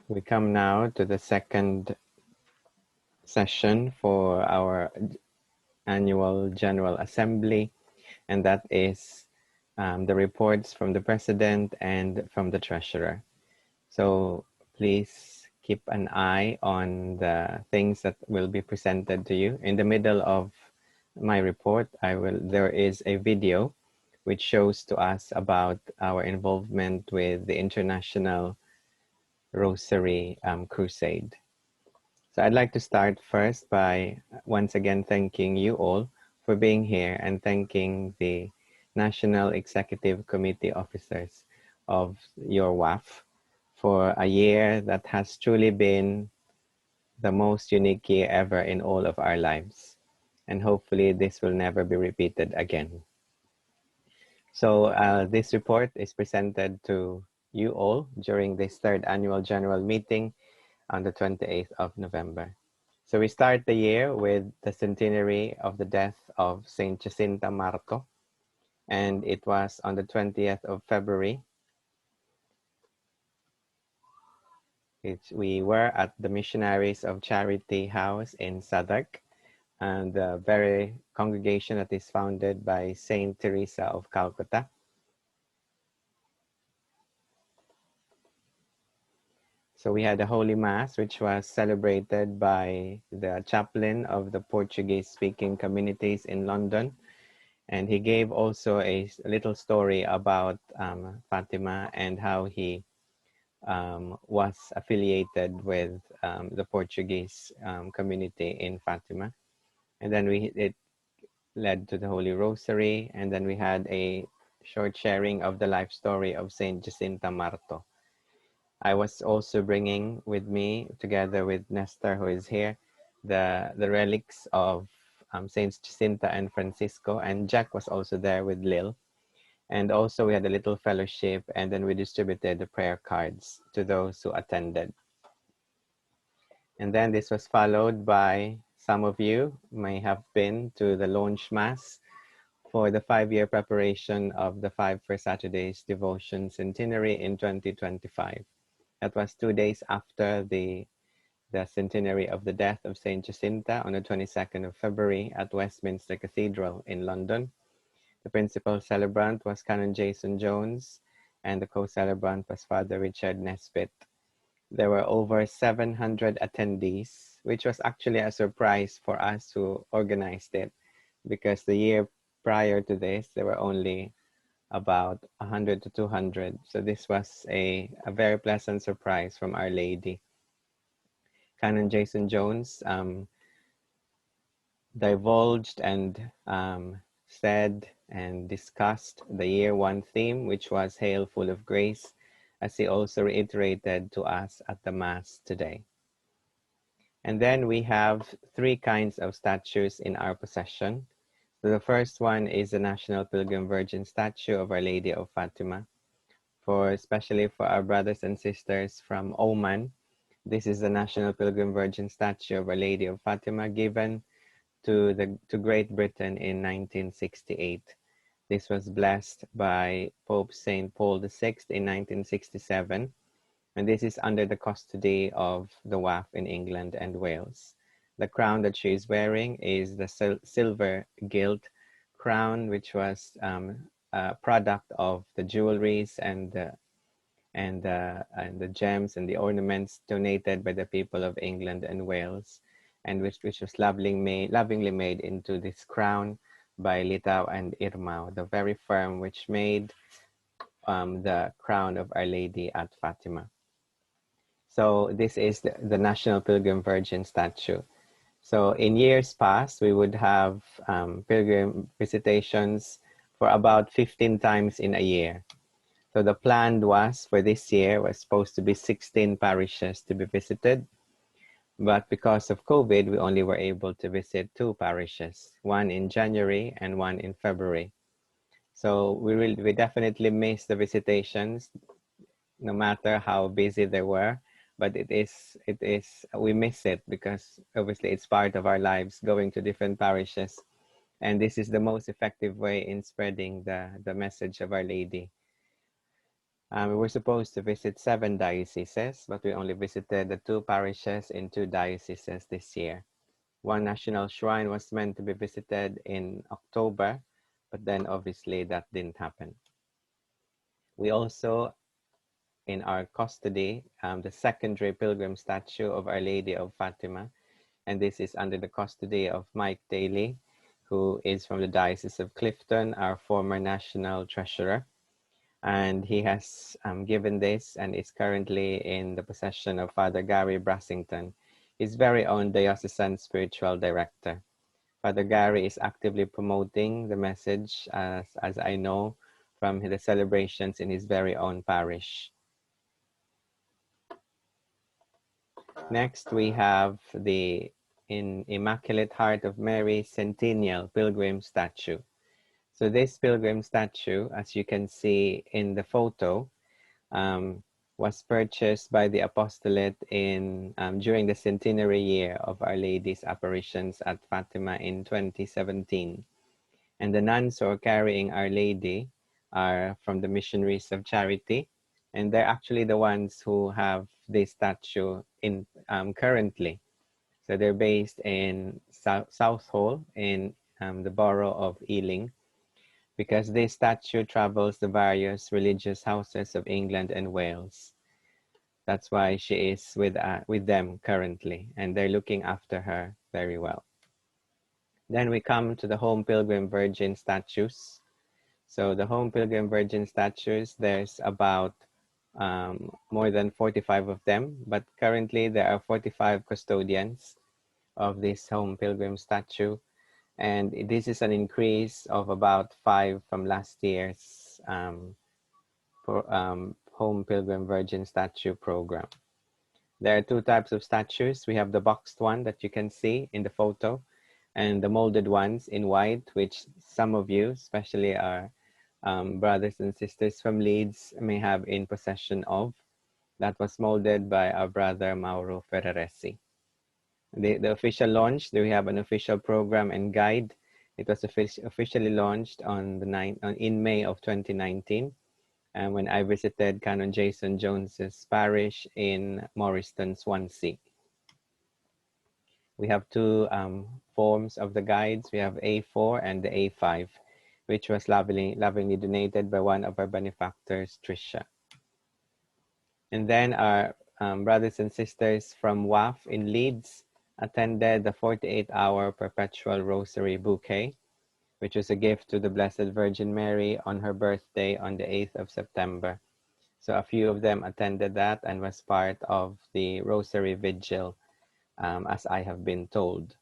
We come now to the second session for our annual General Assembly, and that is the reports from the President and from the Treasurer. So please keep an eye on the things that will be presented to you. In the middle of my report, there is a video which shows to us about our involvement with the International Rosary Crusade. So I'd like to start first by once again thanking you all for being here and thanking the National Executive Committee officers of your WAF for a year that has truly been the most unique year ever in all of our lives. And hopefully this will never be repeated again. So this report is presented to you all during this third annual general meeting on the 28th of November. So we start the year with the centenary of the death of Saint Jacinta Marto, and it was on the 20th of February. We were at the Missionaries of Charity House in Sadak, and the very congregation that is founded by Saint Teresa of Calcutta. So we had a Holy Mass, which was celebrated by the chaplain of the Portuguese-speaking communities in London. And he gave also a little story about Fatima and how he was affiliated with the Portuguese community in Fatima. And then it led to the Holy Rosary. And then we had a short sharing of the life story of Saint Jacinta Marto. I was also bringing with me, together with Nestor, who is here, the relics of Saints Jacinta and Francisco, and Jack was also there with Lil. And also we had a little fellowship, and then we distributed the prayer cards to those who attended. And then this was followed by some of you may have been to the launch mass for the 5-year preparation of the 5 First Saturdays Devotion Centenary in 2025. That was 2 days after the centenary of the death of Saint Jacinta on the 22nd of February at Westminster Cathedral in London. The principal celebrant was Canon Jason Jones, and the co-celebrant was Father Richard Nesbitt. There were over 700 attendees, which was actually a surprise for us who organized it, because the year prior to this, there were only about 100 to 200. So this was a very pleasant surprise from Our Lady. Canon Jason Jones divulged and said and discussed the year 1 theme, which was Hail Full of Grace, as he also reiterated to us at the Mass today. And then we have 3 kinds of statues in our possession. So the first one is the National Pilgrim Virgin statue of Our Lady of Fatima. Especially for our brothers and sisters from Oman, this is the National Pilgrim Virgin statue of Our Lady of Fatima given to Great Britain in 1968. This was blessed by Pope St. Paul VI in 1967, and this is under the custody of the WAF in England and Wales. The crown that she is wearing is the silver gilt crown, which was a product of the jewelries and the gems and the ornaments donated by the people of England and Wales, and which was lovingly made into this crown by Litau and Irmau, the very firm which made the crown of Our Lady at Fatima. So this is the National Pilgrim Virgin statue. So in years past, we would have pilgrim visitations for about 15 times in a year. So the plan for this year was supposed to be 16 parishes to be visited. But because of COVID, we only were able to visit 2 parishes, one in January and one in February. So we definitely miss the visitations, no matter how busy they were. But we miss it because obviously it's part of our lives, going to different parishes. And this is the most effective way in spreading the message of Our Lady. We were supposed to visit 7 dioceses, but we only visited the 2 parishes in 2 dioceses this year. One national shrine was meant to be visited in October, but then obviously that didn't happen. We also, in our custody, the secondary pilgrim statue of Our Lady of Fatima, and this is under the custody of Mike Daly, who is from the Diocese of Clifton, our former national treasurer. And he has given this and is currently in the possession of Father Gary Brassington, his very own diocesan spiritual director. Father Gary is actively promoting the message, as I know, from the celebrations in his very own parish. Next, we have the Immaculate Heart of Mary Centennial Pilgrim Statue. So this pilgrim statue, as you can see in the photo, was purchased by the apostolate during the centenary year of Our Lady's apparitions at Fatima in 2017. And the nuns who are carrying Our Lady are from the Missionaries of Charity, and they're actually the ones who have this statue in currently. So they're based in Southall in the borough of Ealing, because this statue travels the various religious houses of England and Wales. That's why she is with them currently, and they're looking after her very well. Then we come to the Home Pilgrim Virgin statues. So the Home Pilgrim Virgin statues, there's about more than 45 of them, but currently there are 45 custodians of this Home Pilgrim statue. And this is an increase of about 5 from last year's Home Pilgrim Virgin statue program. There are 2 types of statues. We have the boxed one that you can see in the photo, and the molded ones in white, which some of you, especially our brothers and sisters from Leeds, may have in possession of. That was molded by our brother Mauro Ferraresi. The official launch, we have an official program and guide. It was officially launched in May of 2019, and when I visited Canon Jason Jones's parish in Morriston, Swansea. We have 2 forms of the guides. We have A4 and the A5, which was lovingly donated by one of our benefactors, Tricia. And then our brothers and sisters from WAF in Leeds attended the 48-hour perpetual rosary bouquet, which was a gift to the Blessed Virgin Mary on her birthday on the 8th of September. So a few of them attended that and was part of the rosary vigil, as I have been told.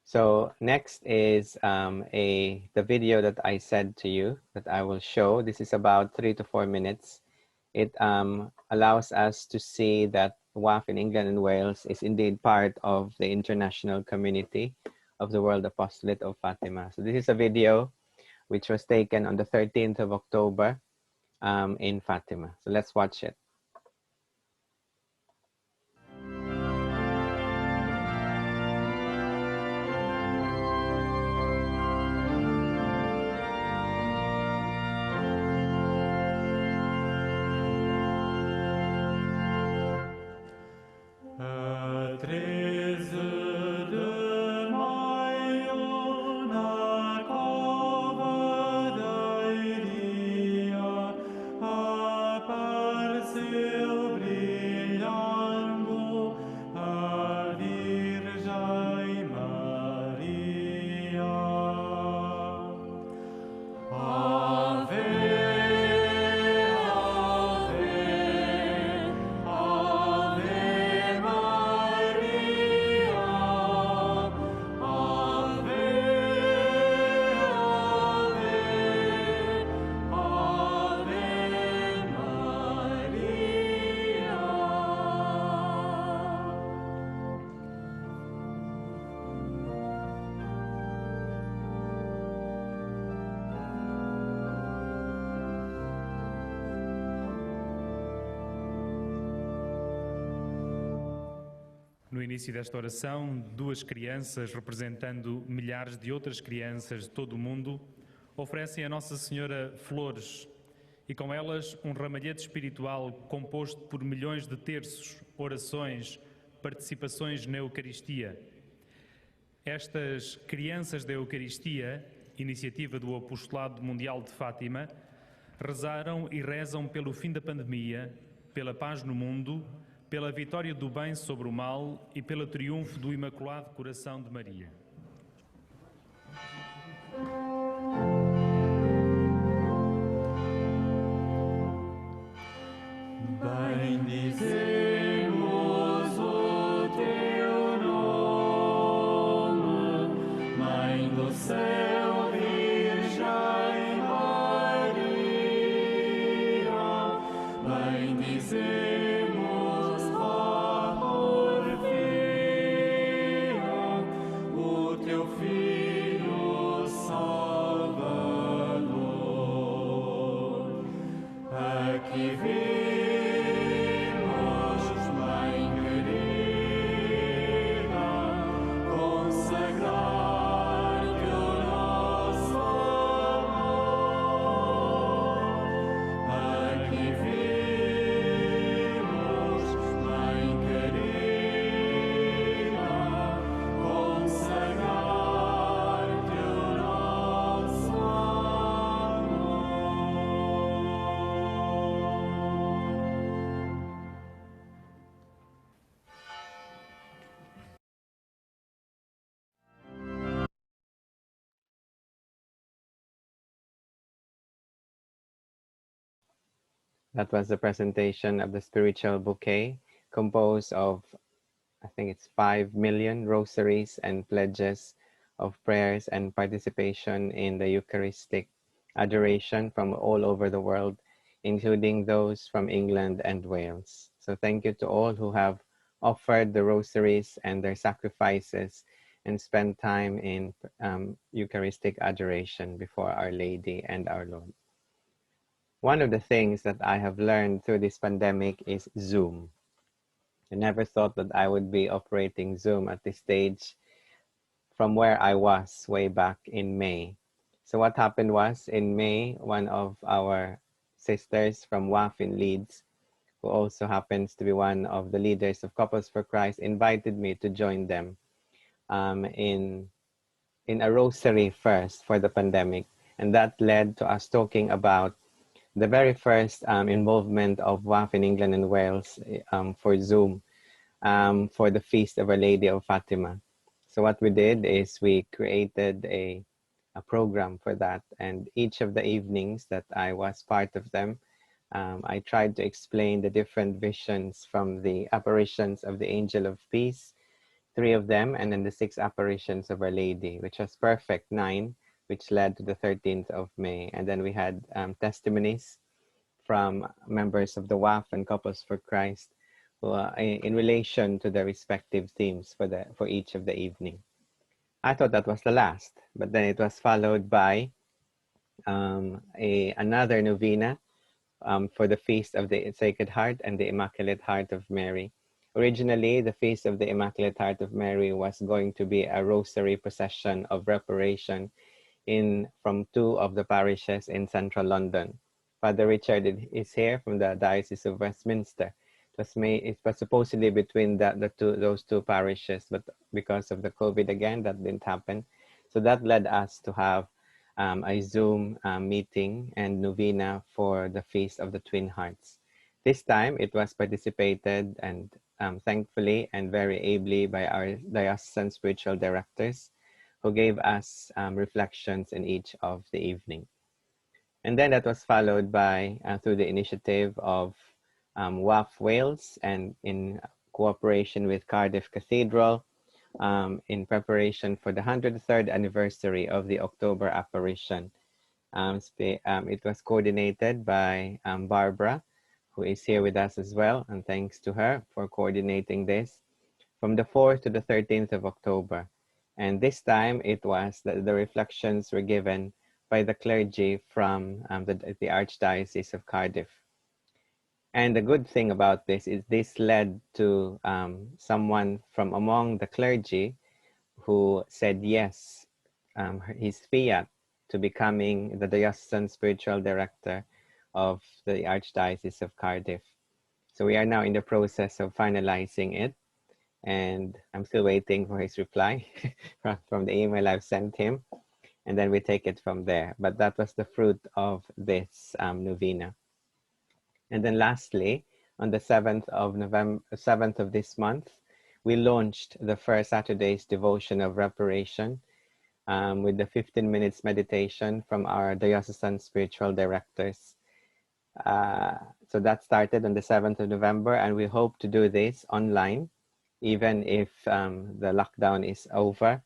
So next is the video that I said to you that I will show. This is about 3 to 4 minutes. It allows us to see that WAF in England and Wales is indeed part of the international community of the World Apostolate of Fatima. So this is a video which was taken on the 13th of October in Fatima. So let's watch it. No início desta oração, 2 crianças, representando milhares de outras crianças de todo o mundo, oferecem a Nossa Senhora flores e com elas um ramalhete espiritual composto por milhões de terços, orações, participações na Eucaristia. Estas crianças da Eucaristia, iniciativa do Apostolado Mundial de Fátima, rezaram e rezam pelo fim da pandemia, pela paz no mundo, pela vitória do bem sobre o mal e pelo triunfo do Imaculado Coração de Maria. Bendizemos o teu nome, Mãe do céu, Virgem Maria. Bendizemos a Orfeu, o teu Filho Salvador. Aqui That was the presentation of the spiritual bouquet, composed of, I think it's 5 million rosaries and pledges of prayers and participation in the Eucharistic adoration from all over the world, including those from England and Wales. So thank you to all who have offered the rosaries and their sacrifices and spent time in Eucharistic adoration before Our Lady and our Lord. One of the things that I have learned through this pandemic is Zoom. I never thought that I would be operating Zoom at this stage from where I was way back in May. So what happened was, in May, one of our sisters from WAF in Leeds, who also happens to be one of the leaders of Couples for Christ, invited me to join them in a rosary first for the pandemic. And that led to us talking about the very first involvement of WAF in England and Wales for Zoom for the Feast of Our Lady of Fatima. So what we did is we created a program for that, and each of the evenings that I was part of them, I tried to explain the different visions from the apparitions of the Angel of Peace, 3 of them, and then the 6 apparitions of Our Lady, which was perfect 9, which led to the 13th of May. And then we had testimonies from members of the WAF and Couples for Christ in relation to the respective themes for each of the evening. I thought that was the last, but then it was followed by another novena for the Feast of the Sacred Heart and the Immaculate Heart of Mary. Originally, the Feast of the Immaculate Heart of Mary was going to be a rosary procession of reparation from 2 of the parishes in central London. Father Richard is here from the Diocese of Westminster. It was supposedly between those two parishes, but because of the COVID again, that didn't happen. So that led us to have a Zoom meeting and novena for the Feast of the Twin Hearts. This time it was participated and thankfully and very ably by our diocesan spiritual directors, who gave us reflections in each of the evening. And then that was followed by, through the initiative of WAF Wales and in cooperation with Cardiff Cathedral, in preparation for the 103rd anniversary of the October apparition. It was coordinated by Barbara, who is here with us as well, and thanks to her for coordinating this, from the 4th to the 13th of October. And this time it was the reflections were given by the clergy from the Archdiocese of Cardiff. And the good thing about this is this led to someone from among the clergy who said yes, his fiat to becoming the diocesan spiritual director of the Archdiocese of Cardiff. So we are now in the process of finalizing it, and I'm still waiting for his reply from the email I've sent him, and then we take it from there. But that was the fruit of this novena. And then lastly, on the 7th of November, 7th of this month, we launched the first Saturday's devotion of reparation with the 15 minutes meditation from our diocesan spiritual directors. So that started on the 7th of November, and we hope to do this online, even if the lockdown is over,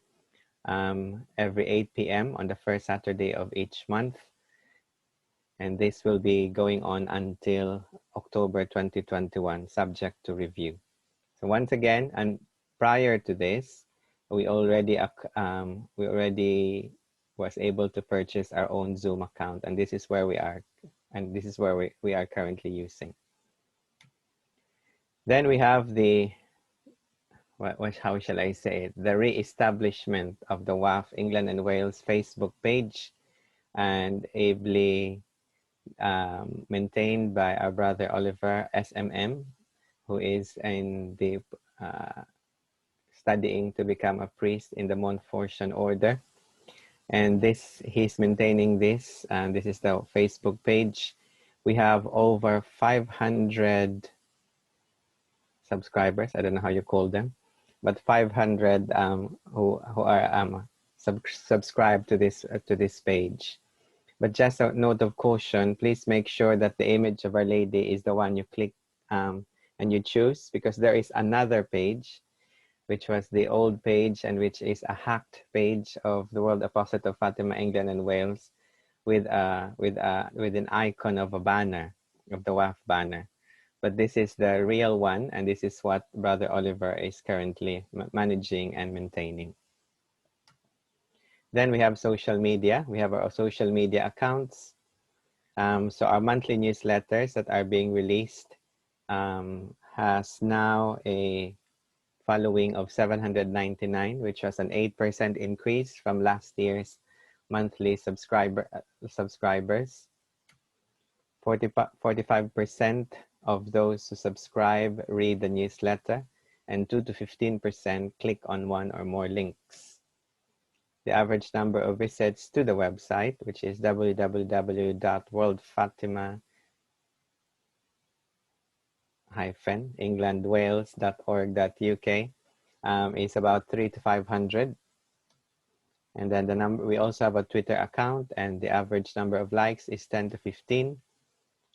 every 8 p.m. on the first Saturday of each month. And this will be going on until October 2021, subject to review. So once again, and prior to this, we already was able to purchase our own Zoom account, and this is where we are, and this is where we are currently using. Then we have the, how shall I say it, the re-establishment of the WAF England and Wales Facebook page, and ably maintained by our brother Oliver SMM, who is in the studying to become a priest in the Montfortian order. And he's maintaining this, and this is the Facebook page. We have over 500 subscribers. I don't know how you call them, but 500 who are subscribed to this page. But just a note of caution, please make sure that the image of Our Lady is the one you click and you choose, because there is another page, which was the old page and which is a hacked page of the World Apostolate of Fatima, England and Wales, with an icon of a banner, of the WAF banner. But this is the real one, and this is what Brother Oliver is currently managing and maintaining. Then we have social media. We have our social media accounts. So our monthly newsletters that are being released has now a following of 799, which was an 8% increase from last year's monthly subscribers. 45% of those who subscribe read the newsletter, and 2 to 15% click on one or more links. The average number of visits to the website, which is www.worldfatima-englandwales.org.uk, is about 300 to 500. And then the number, we also have a Twitter account, and the average number of likes is 10 to 15.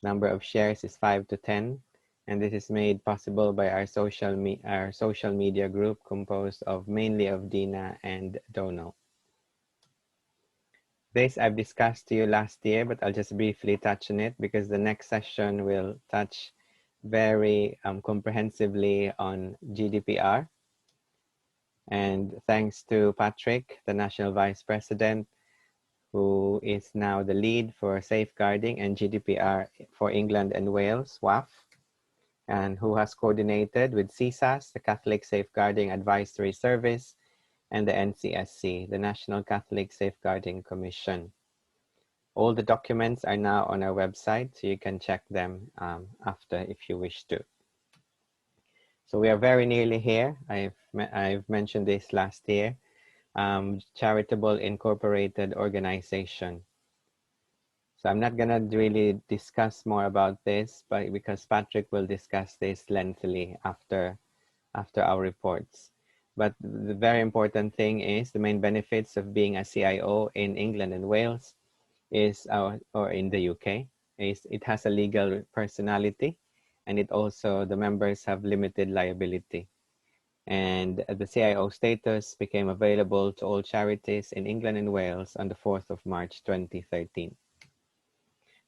Number of shares is 5 to 10. And this is made possible by our social media group, composed of mainly of Dina and Donal. This I've discussed to you last year, but I'll just briefly touch on it because the next session will touch very comprehensively on GDPR. And thanks to Patrick, the National Vice President, who is now the lead for safeguarding and GDPR for England and Wales, WAF, and who has coordinated with CSAS, the Catholic Safeguarding Advisory Service, and the NCSC, the National Catholic Safeguarding Commission. All the documents are now on our website, so you can check them after if you wish to. So we are very nearly here. I've mentioned this last year. Charitable incorporated organization. So I'm not gonna really discuss more about this, but because Patrick will discuss this lengthily after our reports. But the very important thing is the main benefits of being a CIO in England and Wales is, or in the UK, is it has a legal personality, and it also, the members have limited liability. And the CIO status became available to all charities in England and Wales on the 4th of March 2013.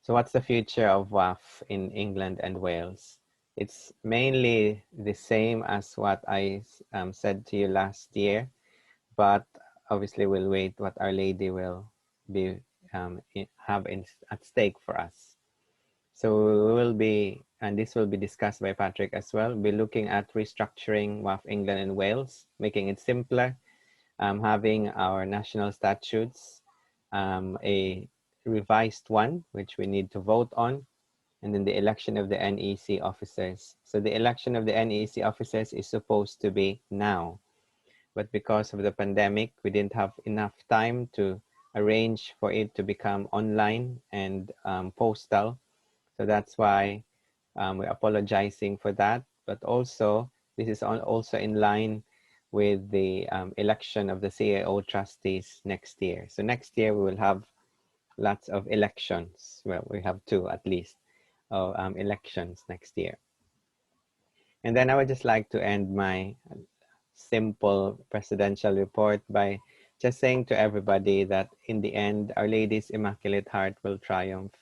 So what's the future of WAF in England and Wales? It's mainly the same as what I said to you last year, but obviously we'll wait what Our Lady will be at stake for us. So we will be, and this will be discussed by Patrick as well, we'll be looking at restructuring WAF England and Wales, making it simpler, having our national statutes, a revised one, which we need to vote on, and then the election of the NEC officers. So the election of the NEC officers is supposed to be now, but because of the pandemic, we didn't have enough time to arrange for it to become online and postal. So that's why we're apologizing for that. But also, this is also in line with the election of the CAO trustees next year. So next year we will have lots of elections. Well, we have two at least of elections next year. And then I would just like to end my simple presidential report by just saying to everybody that in the end, Our Lady's Immaculate Heart will triumph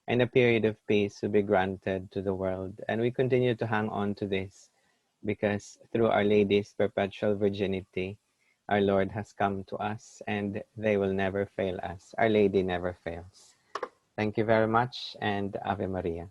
and a period of peace will be granted to the world. And we continue to hang on to this because through Our Lady's perpetual virginity, our Lord has come to us and they will never fail us. Our Lady never fails. Thank you very much and Ave Maria.